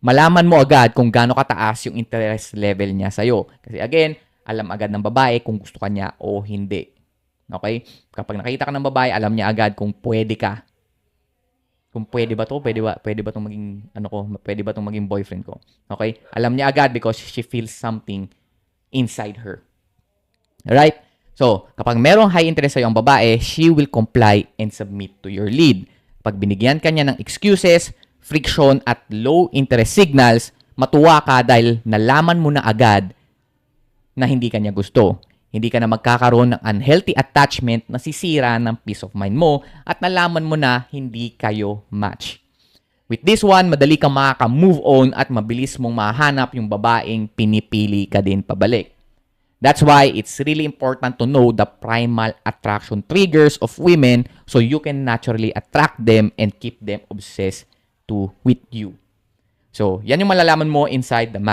malaman mo agad kung gaano kataas yung interest level niya sa'yo. Kasi again, alam agad ng babae kung gusto ka niya o hindi. Okay? Kapag nakita ka ng babae, alam niya agad kung pwede ka. Kung pwede ba to, pwede ba tong maging, pwede ba tong maging boyfriend ko. Okay? Alam niya agad because she feels something inside her. Alright? So, kapag merong high interest sa'yo ang babae, she will comply and submit to your lead. Pag binigyan ka niya ng excuses, friction, at low interest signals, matuwa ka dahil nalaman mo na agad na hindi ka niya gusto. Hindi ka na magkakaroon ng unhealthy attachment na sisira ng peace of mind mo at nalaman mo na hindi kayo match. With this one, madali kang makaka-move on at mabilis mong mahanap yung babaeng pinipili ka din pabalik. That's why it's really important to know the primal attraction triggers of women so you can naturally attract them and keep them obsessed with you. So, yan yung malalaman mo inside the man.